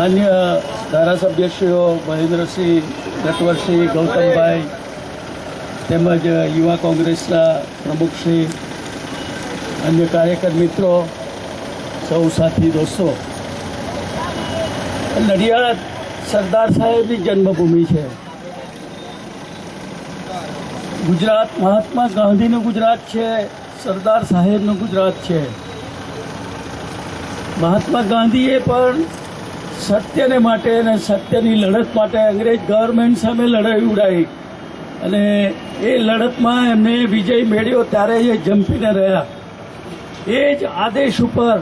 માન્ય ધારાસભ્યશ્રીઓ મહેન્દ્રસિંહ, નટવરસિંહ, ગૌતમભાઈ તેમજ યુવા કોંગ્રેસના પ્રમુખશ્રી, અન્ય કાર્યકર મિત્રો, સૌ સાથી દોસ્તો, નડિયાદ સરદાર સાહેબની જન્મભૂમિ છે. ગુજરાત મહાત્મા ગાંધીનું ગુજરાત છે, સરદાર સાહેબનું ગુજરાત છે. મહાત્મા ગાંધીએ પણ સત્યને માટે અને સત્યની લડત માટે અંગ્રેજ ગવર્મેન્ટ સામે લડાઈ ઉડાવી અને એ લડતમાં એમને વિજય મેળવ્યો ત્યારે એ જંપીને રહ્યા. એ જ આદેશ ઉપર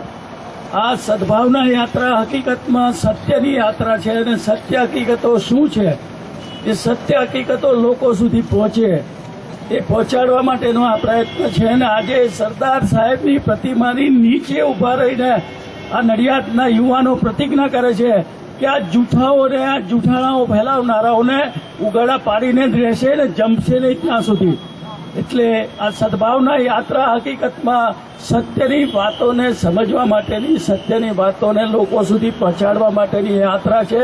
આ સદભાવના યાત્રા હકીકતમાં સત્યની યાત્રા છે અને સત્ય હકીકતો શું છે એ સત્ય હકીકતો લોકો સુધી પહોંચે એ પહોંચાડવા માટેનો આ પ્રયત્ન છે. અને આજે સરદાર સાહેબની પ્રતિમાની નીચે ઊભા રહીને આ નડિયાદના યુવાનો પ્રતિજ્ઞા કરે છે કે આ જૂઠાઓને, આ જૂઠાણાઓ ફેલાવનારાઓને ઉગાડા પાડીને જ રહેશે ને જમશે નહીં ત્યાં સુધી. એટલે આ સદભાવના યાત્રા હકીકતમાં સત્યની વાતોને સમજવા માટેની, સત્યની વાતોને લોકો સુધી પહોંચાડવા માટેની યાત્રા છે.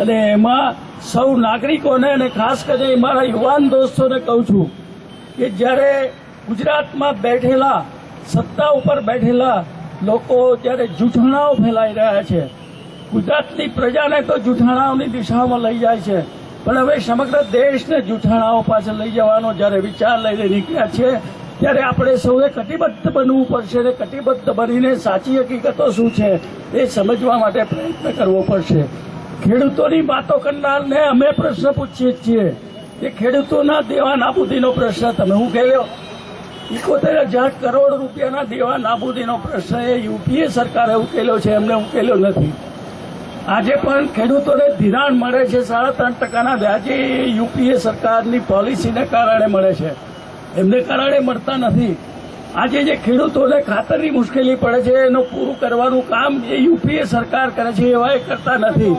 અને એમાં સૌ નાગરિકોને અને ખાસ કરીને મારા યુવાન દોસ્તોને કહું છું કે જ્યારે ગુજરાતમાં બેઠેલા, સત્તા ઉપર બેઠેલા લોકો જ્યારે જૂઠાણાઓ ફેલાઈ રહ્યા છે, ગુજરાતની પ્રજાને તો જૂઠાણાઓની દિશામાં લઈ જાય છે, પણ હવે સમગ્ર દેશને જૂઠાણાઓ પાછળ લઈ જવાનો જ્યારે વિચાર લઈને નીકળ્યા છે ત્યારે આપણે સૌએ કટિબદ્ધ બનવું પડશે અને કટિબદ્ધ બનીને સાચી હકીકતો શું છે એ સમજવા માટે પ્રયત્ન કરવો પડશે. ખેડૂતોની વાતો કરનારને અમે પ્રશ્ન પૂછીએ છીએ કે ખેડૂતોના દેવા નાબૂદીનો પ્રશ્ન તમે ઉકેલ્યો? 71,000 કરોડ રૂપિયાના દેવા નાબૂદીનો પ્રશ્ન એ યુપીએ સરકારે ઉકેલ્યો છે, એમને ઉકેલ્યો નથી. આજે પણ ખેડૂતોને ધિરાણ મળે છે 3.5% વ્યાજે, એ યુપીએ સરકારની પોલિસીને કારણે મળે છે, એમને કારણે મળતા નથી. આજે જે ખેડૂતોને ખાતરની મુશ્કેલી પડે છે એનું પૂરું કરવાનું કામ એ યુપીએ સરકાર કરે છે, એવા એ કરતા નથી.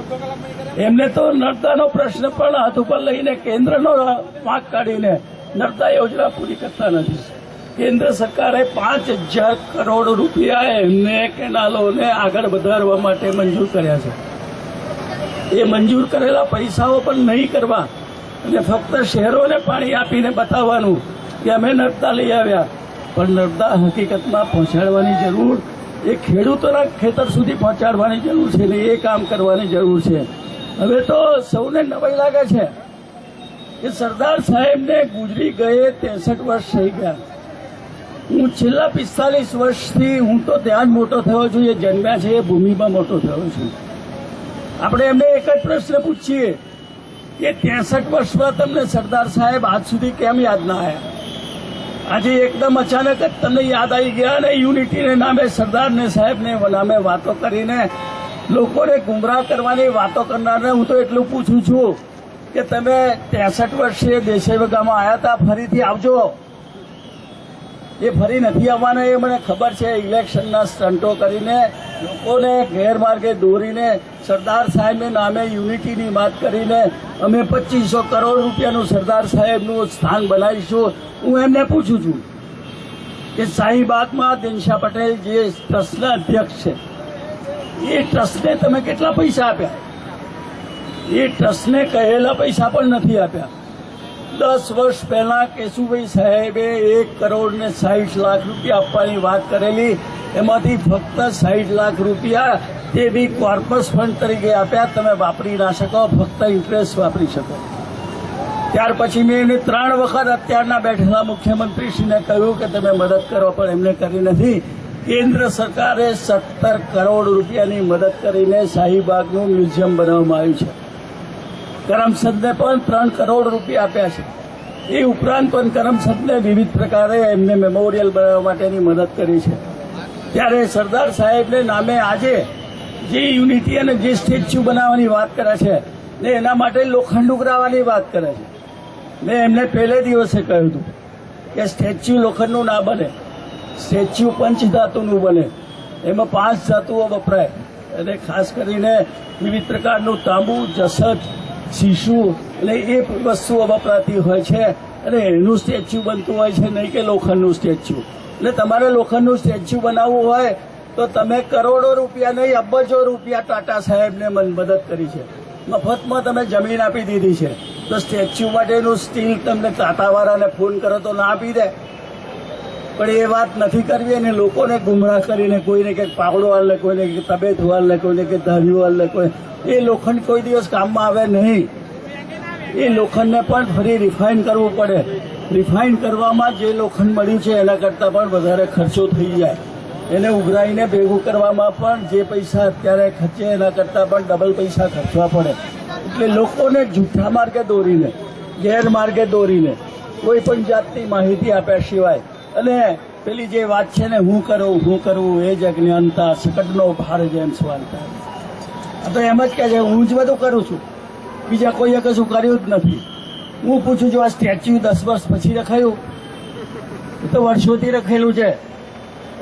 એમને તો નર્મદાનો પ્રશ્ન પણ હાથ ઉપર લઈને કેન્દ્રનો વાંક કાઢીને નર્મદા યોજના પૂરી કરતા નથી. કેન્દ્ર સરકારે 5,000 કરોડ રૂપિયા એમને કેનાલોને આગળ વધારવા માટે મંજૂર કર્યા છે. એ મંજૂર કરેલા પૈસાઓ પણ નહીં કરવા અને ફક્ત શહેરોને પાણી આપીને બતાવવાનું કે અમે નર્મદા લઈ આવ્યા, પણ નર્મદા હકીકતમાં પહોંચાડવાની જરૂર, એ ખેડૂતોના ખેતર સુધી પહોંચાડવાની જરૂર છે ને એ કામ કરવાની જરૂર છે. હવે તો સૌને નવાઈ લાગે છે કે સરદાર સાહેબને ગુજરી ગયે 63 વર્ષ થઈ ગયા. હું છેલ્લા 45 વર્ષથી હું તો ત્યાં જ મોટો થયો છું, એ જન્મ્યા છે એ ભૂમિમાં મોટો થયો છું. આપણે એમને એક જ પ્રશ્ન પૂછીએ કે 63 વર્ષમાં તમને સરદાર સાહેબ આજ સુધી કેમ યાદ ના આવ્યા? આજે એકદમ અચાનક જ તમને યાદ આવી ગયા અને યુનિટીને નામે, સરદારને સાહેબને નામે વાતો કરીને લોકોને ગુમરાહ કરવાની વાતો કરનારને હું તો એટલું પૂછું છું કે તમે 63 વર્ષે દેશે ગામમાં આવ્યા હતા, ફરીથી આવજો. એ ફરી નથી આવવાના એ મને ખબર છે. ઇલેક્શનના સ્ટન્ટો કરીને લોકોને ગેરમાર્ગે દોરીને સરદાર સાહેબને નામે યુનિટીની વાત કરીને અમે 2500 કરોડ રૂપિયાનું સરદાર સાહેબનું સ્થાન બનાવીશું. હું એમને પૂછું છું કે શાહીબાગમાં દિનશા પટેલ જે ટ્રસ્ટના અધ્યક્ષ છે, એ ટ્રસ્ટને તમે કેટલા પૈસા આપ્યા? એ ટ્રસ્ટને કહેલા પૈસા પણ નથી આપ્યા. 10 વર્ષ પહેલા કેશુભાઈ સાહેબે 1,60,00,000 રૂપિયા આપવાની વાત કરેલી, એમાંથી ફક્ત 60 લાખ રૂપિયા તે બી કોર્પસ ફંડ તરીકે આપ્યા. તમે વાપરી ના શકો, ફક્ત ઇન્ટરેસ્ટ વાપરી શકો. ત્યાર પછી મેં એને 3 વખત અત્યારના બેઠેલા મુખ્યમંત્રીશ્રીને કહ્યું કે તમે મદદ કરો, પણ એમને કરી નથી. કેન્દ્ર સરકારે 17 કરોડ રૂપિયાની મદદ કરીને શાહીબાગનું મ્યુઝિયમ બનાવવામાં આવ્યું છે. કરમસદને પણ 3 કરોડ રૂપિયા આપ્યા છે. એ ઉપરાંત પણ કરમસદને વિવિધ પ્રકારે એમને મેમોરિયલ બનાવવા માટેની મદદ કરી છે. ત્યારે સરદાર સાહેબને નામે આજે જે યુનિટી અને જે સ્ટેચ્યુ બનાવવાની વાત કરે છે ને એના માટે લોખંડ ઉઘરાવવાની વાત કરે છે. મેં એમને પહેલે દિવસે કહ્યું હતું કે સ્ટેચ્યુ લોખંડનું ના બને, સ્ટેચ્યુ પંચધાતુનું બને. એમાં 5 ધાતુઓ વપરાય અને ખાસ કરીને વિવિધ પ્રકારનું તાંબુ, જસત, શીશુ અને એ વસ્તુઓ વપરાતી હોય છે અને એનું સ્ટેચ્યુ બનતું હોય છે, નહીં કે લોખંડનું સ્ટેચ્યુ. એટલે તમારે લોખંડનું સ્ટેચ્યુ બનાવવું હોય તો તમે કરોડો રૂપિયા નહીં, અબજો રૂપિયા ટાટા સાહેબને મદદ કરી છે. મફતમાં તમે જમીન આપી દીધી છે. તો સ્ટેચ્યુ માટેનું સ્ટીલ તમને ટાટાવાળાને ફોન કરો તો ના આપી દે? પણ એ વાત નથી કરવી અને લોકોને ગુમરાહ કરીને કોઈને કંઈક પાવડો હાલ લે, કોઈને કંઈક તબેત હાલ લે, કોઈને કંઈક ધાર્યું હાલ લે. કોઈ એ લોખંડ કોઈ દિવસ કામમાં આવે નહીં. એ લોખંડને પણ ફરી રિફાઇન કરવું પડે. રિફાઇન કરવામાં જે લોખંડ મળ્યું છે એના કરતાં પણ વધારે ખર્ચો થઈ જાય. એને ઉઘરાઈને ભેગું કરવામાં પણ જે પૈસા અત્યારે ખર્ચે એના કરતાં પણ ડબલ પૈસા ખર્ચવા પડે. એટલે લોકોને જૂઠા માર્ગે દોરીને, ગેરમાર્ગે દોરીને, કોઈ પણ જાતની માહિતી આપ્યા સિવાય અને પેલી જે વાત છે ને હું કરું એ જ અજ્ઞાનતા સકટનો ભાર જેમ સ્વાલતા. આ તો એમ જ કહે છે હું જ બધું કરું છું, બીજા કોઈએ કશું કર્યું જ નથી. હું પૂછું છું આ સ્ટેચ્યુ 10 વર્ષ પછી રખાયું? એ તો વર્ષોથી રખેલું છે.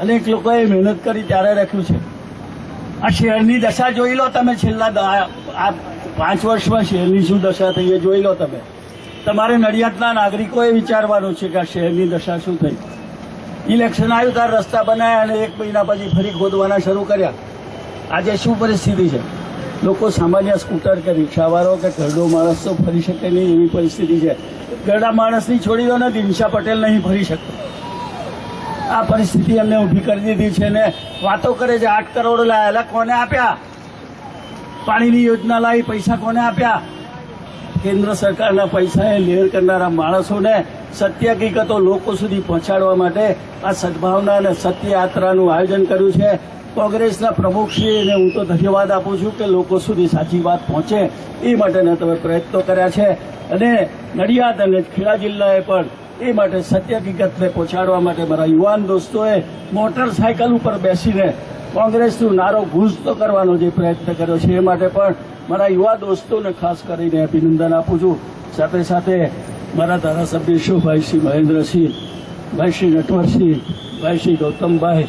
અનેક લોકોએ મહેનત કરી ત્યારે રાખ્યું છે. આ શહેરની દશા જોઈ લો તમે. છેલ્લા આ 5 વર્ષમાં શહેરની શું દશા થઈ એ જોઈ લો તમે. તમારે નડિયાદના નાગરિકોએ વિચારવાનું છે કે આ શહેરની દશા શું થઈ. ઇલેક્શન આવ્યું ત્યારે રસ્તા બનાવ્યા અને 1 મહિના પછી ફરી ખોદવાના શરૂ કર્યા. આજે શું પરિસ્થિતિ છે? લોકો સામાન્ય સ્કૂટર કે રિક્ષાવાળો કે ઘરડો માણસ તો ફરી શકે નહીં એવી પરિસ્થિતિ છે. ઘરડા માણસની છોડી દો ને, દિનશા પટેલ નહીં ફરી શકતો. આ પરિસ્થિતિ એમને ઊભી કરી દીધી છે ને વાતો કરે છે 8 કરોડ લાયેલા. કોને આપ્યા? પાણીની યોજના લાવી, પૈસા કોને આપ્યા? કેન્દ્ર સરકારના પૈસા એ લેર કરનારા માણસોને સત્ય હકીકતો લોકો સુધી પહોંચાડવા માટે આ સદભાવના અને સત્ય યાત્રાનું આયોજન કર્યું છે. કોંગ્રેસના પ્રમુખશ્રીને હું તો ધન્યવાદ આપું છું કે લોકો સુધી સાચી વાત પહોંચે એ માટેના તમે પ્રયત્નો કર્યા છે. અને નડિયાદ અને ખેડા જિલ્લાએ પણ એ માટે સત્ય હકીકતને પહોંચાડવા માટે મારા યુવાન દોસ્તોએ મોટરસાયકલ ઉપર બેસીને કોંગ્રેસનું નારો ગૂંજતો કરવાનો જે પ્રયત્ન કર્યો છે એ માટે પણ મારા યુવા દોસ્તોને ખાસ કરીને અભિનંદન આપું છું. સાથે સાથે મારા ધારાસભ્ય શું ભાઈ શ્રી મહેન્દ્રસિંહ, ભાઈ શ્રી નટવરસિંહ, ભાઈ શ્રી ગૌતમભાઈ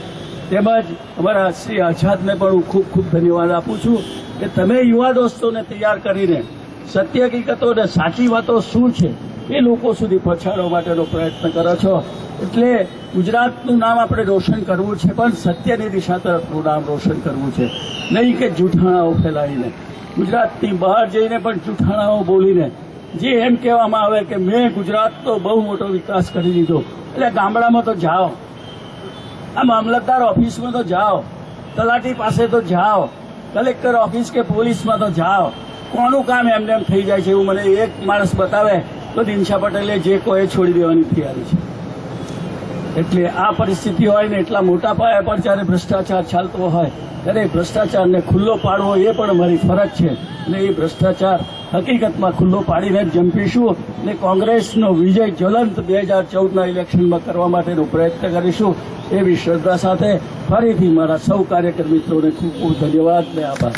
તેમજ અમારા શ્રી આઝાદને પણ હું ખૂબ ખૂબ ધન્યવાદ આપું છું કે તમે યુવા દોસ્તોને તૈયાર કરીને સત્ય હકીકતો અને સાચી વાતો શું છે એ લોકો સુધી પહોંચાડવા માટેનો પ્રયત્ન કરો છો. એટલે ગુજરાતનું નામ આપણે રોશન કરવું છે, પણ સત્યની દિશા તરફનું નામ રોશન કરવું છે, નહીં કે જૂઠાણાઓ ફેલાવીને. ગુજરાતની બહાર જઈને પણ જૂઠાણાઓ બોલીને જે એમ કહેવામાં આવે કે મેં ગુજરાતનો બહુ મોટો વિકાસ કરી દીધો. એટલે ગામડામાં તો જાઓ, આ મામલતદાર ઓફિસમાં તો જાઓ, તલાટી પાસે તો જાઓ, કલેક્ટર ઓફિસ કે પોલીસમાં તો જાઓ. કોનું કામ એમને એમ થઈ જાય છે એવું મને એક માણસ બતાવે તો દિનશા પટેલે જે કોઈ છોડી દેવાની તૈયારી છે. એટલે આ પરિસ્થિતિ હોય ને એટલા મોટા પાયા પર જ્યારે ભ્રષ્ટાચાર ચાલતો હોય ત્યારે ભ્રષ્ટાચારને ખુલ્લો પાડવો એ પણ અમારી ફરજ છે. અને એ ભ્રષ્ટાચાર હકીકતમાં ખુલ્લો પાડીને જ જંપીશું અને કોંગ્રેસનો વિજય જ્વલંત 2014ના ઇલેક્શનમાં કરવા માટેનો પ્રયત્ન કરીશું એવી શ્રદ્ધા સાથે ફરીથી મારા સૌ કાર્યકર મિત્રોને ખૂબ ખૂબ ધન્યવાદ અને આભાર.